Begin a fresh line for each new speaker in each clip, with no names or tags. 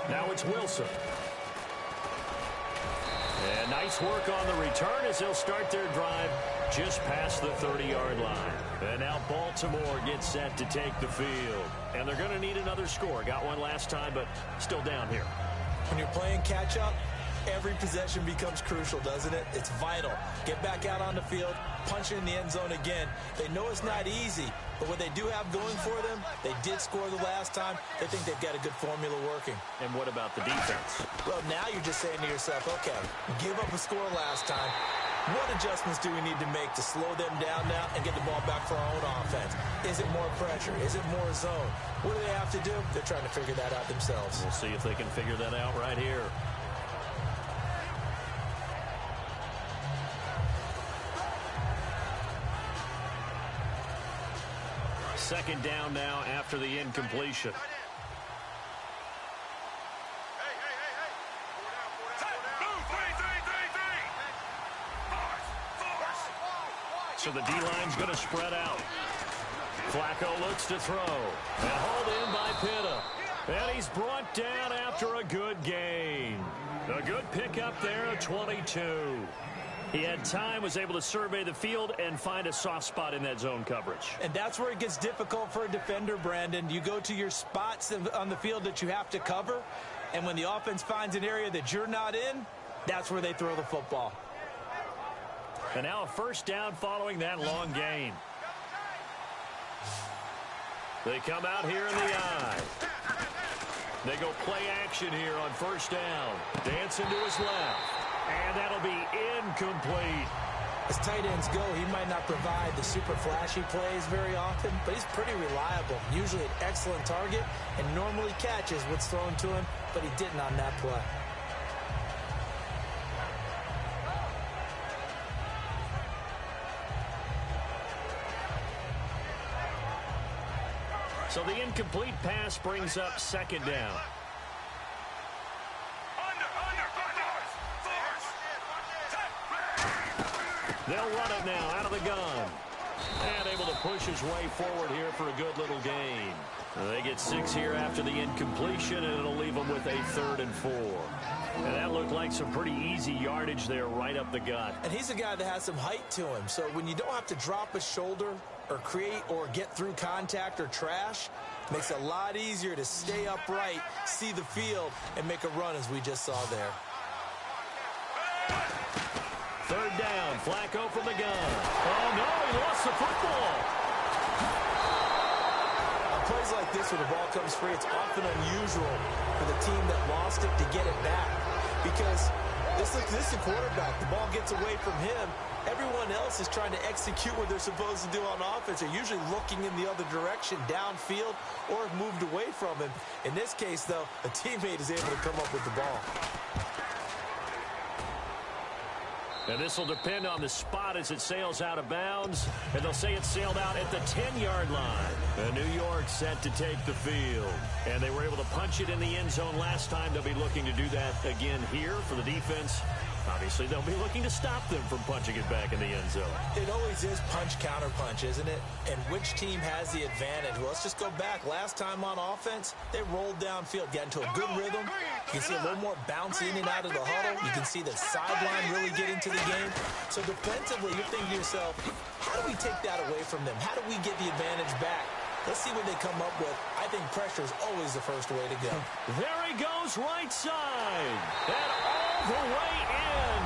Now it's Wilson. And nice work on the return as they'll start their drive just past the 30-yard line. And now Baltimore gets set to take the field. And they're going to need another score. Got one last time, but still down here.
When you're playing catch-up, every possession becomes crucial, doesn't it? It's vital. Get back out on the field, punch it in the end zone again. They know it's not easy, but what they do have going for them, they did score the last time. They think they've got a good formula working.
And what about the defense?
Well, now you're just saying to yourself, okay, give up a score last time. What adjustments do we need to make to slow them down now and get the ball back for our own offense? Is it more pressure? Is it more zone? What do they have to do? They're trying to figure that out themselves.
We'll see if they can figure that out right here. Second down now after the incompletion. So the D-line's going to spread out. Flacco looks to throw. And hauled in by Pitta. And he's brought down after a good gain. A good pickup there at 22. He had time, was able to survey the field and find a soft spot in that zone coverage.
And that's where it gets difficult for a defender, Brandon. You go to your spots on the field that you have to cover, and when the offense finds an area that you're not in, that's where they throw the football.
And now a first down following that long gain. They come out here in the eye. They go play action here on first down. Dancing to his left. And that'll be incomplete.
As tight ends go, he might not provide the super flashy plays very often, but he's pretty reliable. Usually an excellent target and normally catches what's thrown to him, but he didn't on that play.
So the incomplete pass brings up second down. They'll run it now out of the gun. And able to push his way forward here for a good little gain. They get 6 here after the incompletion, and it'll leave them with a 3rd and 4. And that looked like some pretty easy yardage there right up the gut.
And he's a guy that has some height to him. So when you don't have to drop a shoulder or create or get through contact or trash, makes it a lot easier to stay upright, see the field, and make a run as we just saw there.
3rd down, Flacco from the gun. Oh, no, he lost the football.
On plays like this where the ball comes free, it's often unusual for the team that lost it to get it back. Because this is the quarterback. The ball gets away from him. Everyone else is trying to execute what they're supposed to do on offense. They're usually looking in the other direction, downfield, or have moved away from him. In this case, though, a teammate is able to come up with the ball.
And this will depend on the spot as it sails out of bounds. And they'll say it sailed out at the 10-yard line. And New York set to take the field. And they were able to punch it in the end zone last time. They'll be looking to do that again here for the defense. Obviously, they'll be looking to stop them from punching it back in the end zone.
It always is punch-counter-punch, isn't it? And which team has the advantage? Well, let's just go back. Last time on offense, they rolled downfield, got into a good rhythm. You can see a little more bounce in and out of the huddle. You can see the sideline really get into the game. So defensively, you're thinking to yourself, how do we take that away from them? How do we get the advantage back? Let's see what they come up with. I think pressure is always the first way to go.
There he goes, right side. And all the way in.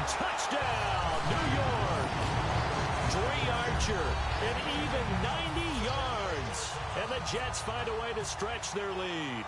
Touchdown, New York. Dre Archer, an even 90 yards. And the Jets find a way to stretch their lead.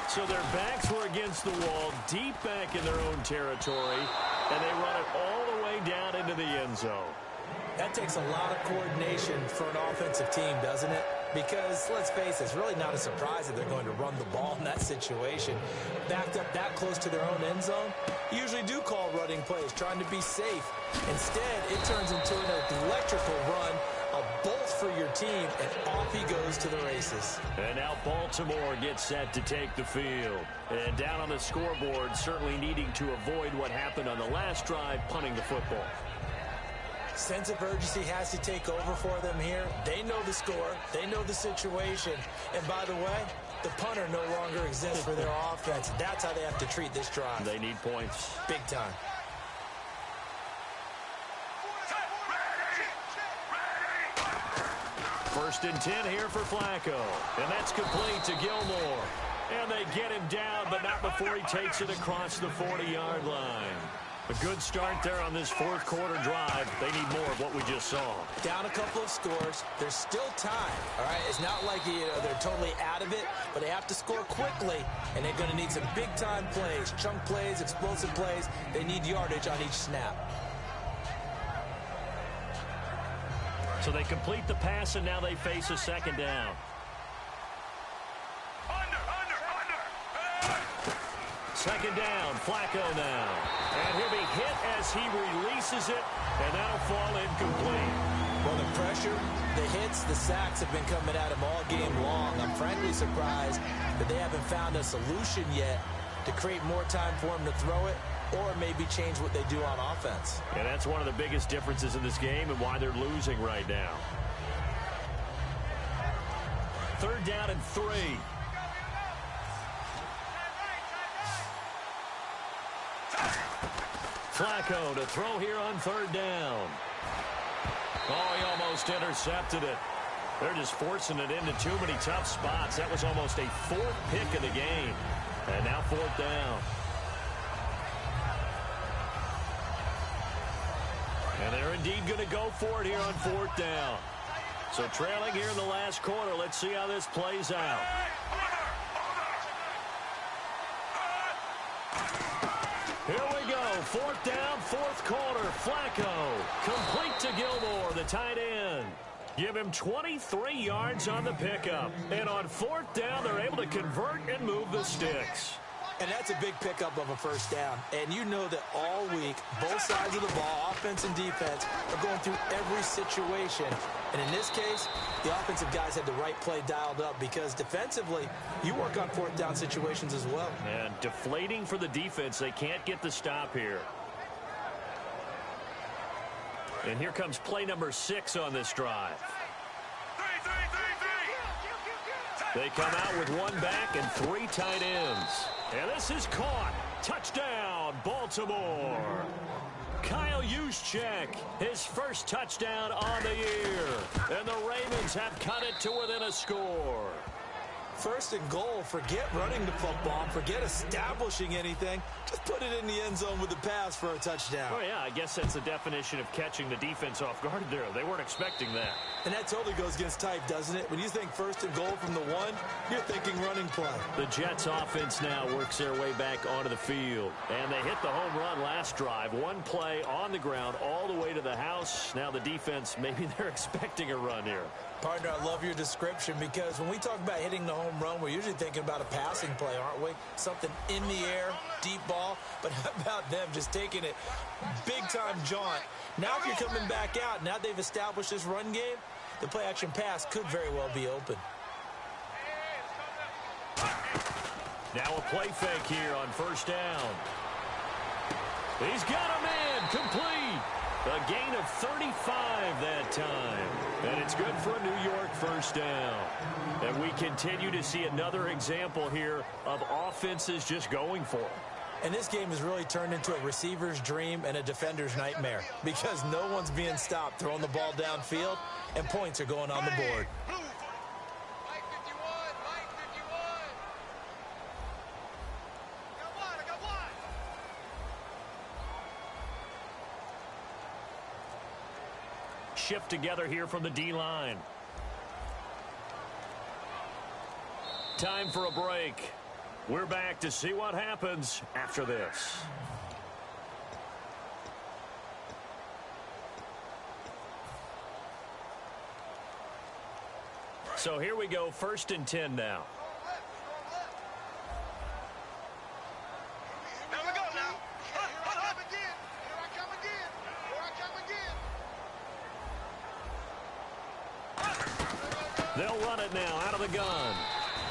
So their backs were against the wall, deep back in their own territory, and they run it all the way down into the end zone.
That takes a lot of coordination for an offensive team, doesn't it? Because, let's face it, it's really not a surprise that they're going to run the ball in that situation. Backed up that close to their own end zone, you usually do call running plays, trying to be safe. Instead, it turns into an electrical run, a bolt for your team, and off he goes to the races.
And now Baltimore gets set to take the field. And down on the scoreboard, certainly needing to avoid what happened on the last drive, punting the football.
Sense of urgency has to take over for them here. They know the score. They know the situation. And by the way, the punter no longer exists for their offense. That's how they have to treat this drive.
They need points.
Big time.
First and 10 here for Flacco. And that's complete to Gilmore. And they get him down, but not before he takes it across the 40-yard line. A good start there on this fourth quarter drive. They need more of what we just saw.
Down a couple of scores. There's still time. All right, it's not like they're totally out of it, but they have to score quickly, and they're going to need some big-time plays, chunk plays, explosive plays. They need yardage on each snap.
So they complete the pass, and now they face a second down. Second down, Flacco now. And he'll be hit as he releases it, and that'll fall incomplete.
Well, the pressure, the hits, the sacks have been coming at him all game long. I'm frankly surprised that they haven't found a solution yet to create more time for him to throw it or maybe change what they do on offense.
And that's one of the biggest differences in this game and why they're losing right now. Third down and 3. Flacco to throw here on third down. Oh, he almost intercepted it. They're just forcing it into too many tough spots. That was almost a fourth pick of the game. And now fourth down. And they're indeed going to go for it here on fourth down. So trailing here in the last quarter. Let's see how this plays out. Here we go. Fourth down, fourth quarter. Flacco complete to Gilmore, the tight end. Give him 23 yards on the pickup. And on fourth down, they're able to convert and move the sticks.
And that's a big pickup of a first down. And you know that all week, both sides of the ball, offense and defense, are going through every situation. And in this case, the offensive guys had the right play dialed up because defensively, you work on fourth down situations as well.
And deflating for the defense. They can't get the stop here. And here comes play number 6 on this drive. They come out with one back and 3 tight ends. And this is caught. Touchdown, Baltimore. Kyle Juszczyk, his first touchdown on the year. And the Ravens have cut it to within a score.
First and goal, forget running the football, forget establishing anything. Just put it in the end zone with the pass for a touchdown.
Oh, yeah, I guess that's the definition of catching the defense off guard there. They weren't expecting that.
And that totally goes against type, doesn't it? When you think first and goal from the 1, you're thinking running play.
The Jets offense now works their way back onto the field. And they hit the home run last drive. One play on the ground all the way to the house. Now the defense, maybe they're expecting a run here.
Partner, I love your description because when we talk about hitting the home run, we're usually thinking about a passing play, aren't we? Something in the air, deep ball. But how about them just taking it big-time jaunt? Now if you're coming back out, now they've established this run game, the play-action pass could very well be open.
Now a play fake here on first down. He's got him in, complete. A gain of 35 that time. And it's good for a New York first down. And we continue to see another example here of offenses just going for it.
And this game has really turned into a receiver's dream and a defender's nightmare because no one's being stopped throwing the ball downfield, and points are going on the board.
Shift together here from the D-line. Time for a break. We're back to see what happens after this. So here we go, first and 10 now. They'll run it now out of the gun.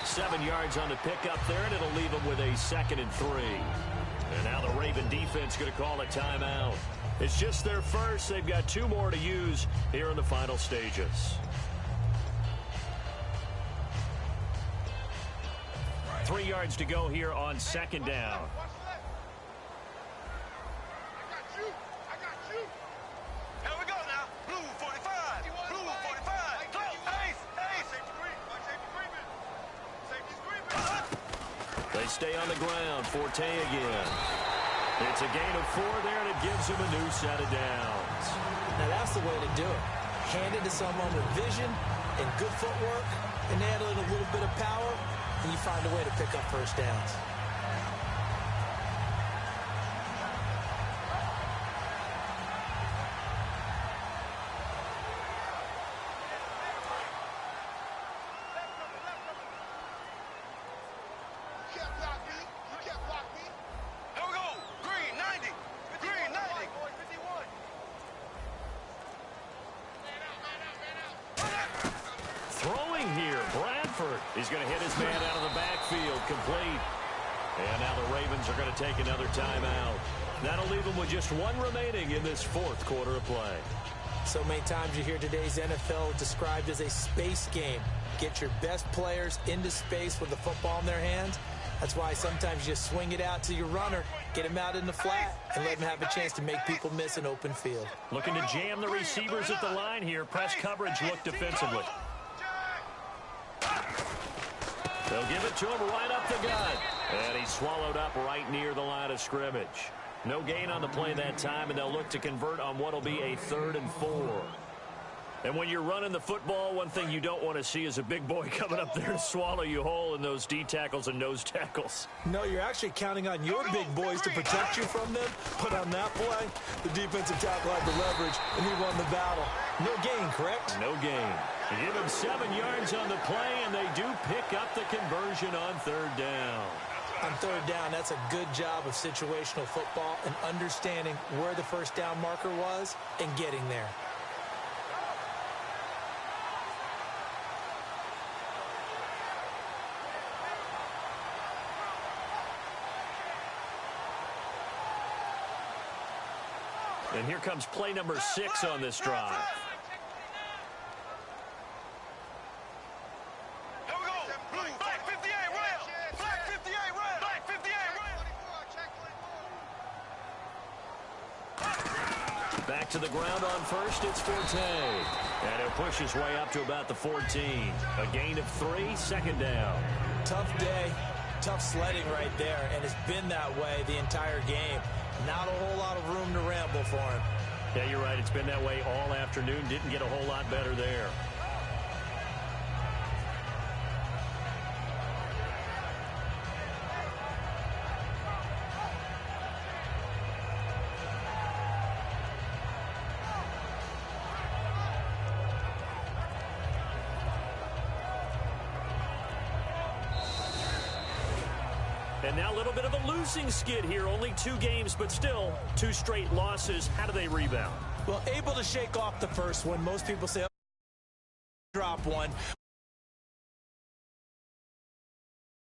7 yards on the pickup there, and it'll leave them with a 2nd and 3. And now the Raven defense going to call a timeout. It's just their first. They've got 2 more to use here in the final stages. 3 yards to go here on second down. They stay on the ground. Forte again. It's a gain of 4 there, and it gives him a new set of downs.
Now that's the way to do it. Hand it to someone with vision and good footwork, and add a little bit of power, and you find a way to pick up first downs.
He's going to hit his man out of the backfield, complete. And now the Ravens are going to take another timeout. That'll leave them with just 1 remaining in this 4th quarter of play.
So many times you hear today's NFL described as a space game. Get your best players into space with the football in their hands. That's why sometimes you just swing it out to your runner, get him out in the flat, and let him have a chance to make people miss an open field.
Looking to jam the receivers at the line here. Press coverage look defensively. They'll give it to him right up the gut. And he's swallowed up right near the line of scrimmage. No gain on the play that time, and they'll look to convert on what will be a 3rd and 4. And when you're running the football, one thing you don't want to see is a big boy coming up there to swallow you whole in those D tackles and nose tackles.
No, you're actually counting on your big boys to protect you from them. But on that play, the defensive tackle had the leverage, and he won the battle. No gain, correct?
No gain. They give him 7 yards on the play, and they do pick up the conversion on 3rd down.
On 3rd down, that's a good job of situational football and understanding where the first down marker was and getting there.
And here comes play number 6 on this drive. Back to the ground on first, it's Forte. And he'll push his way up to about the 14. A gain of 3, 2nd down.
Tough day, tough sledding right there, and it's been that way the entire game. Not a whole lot of room to ramble for him.
Yeah, you're right. It's been that way all afternoon. Didn't get a whole lot better there. And now a little bit of a losing skid here. Only 2 games, but still 2 straight losses. How do they rebound?
Well, able to shake off the first one. Most people say drop one.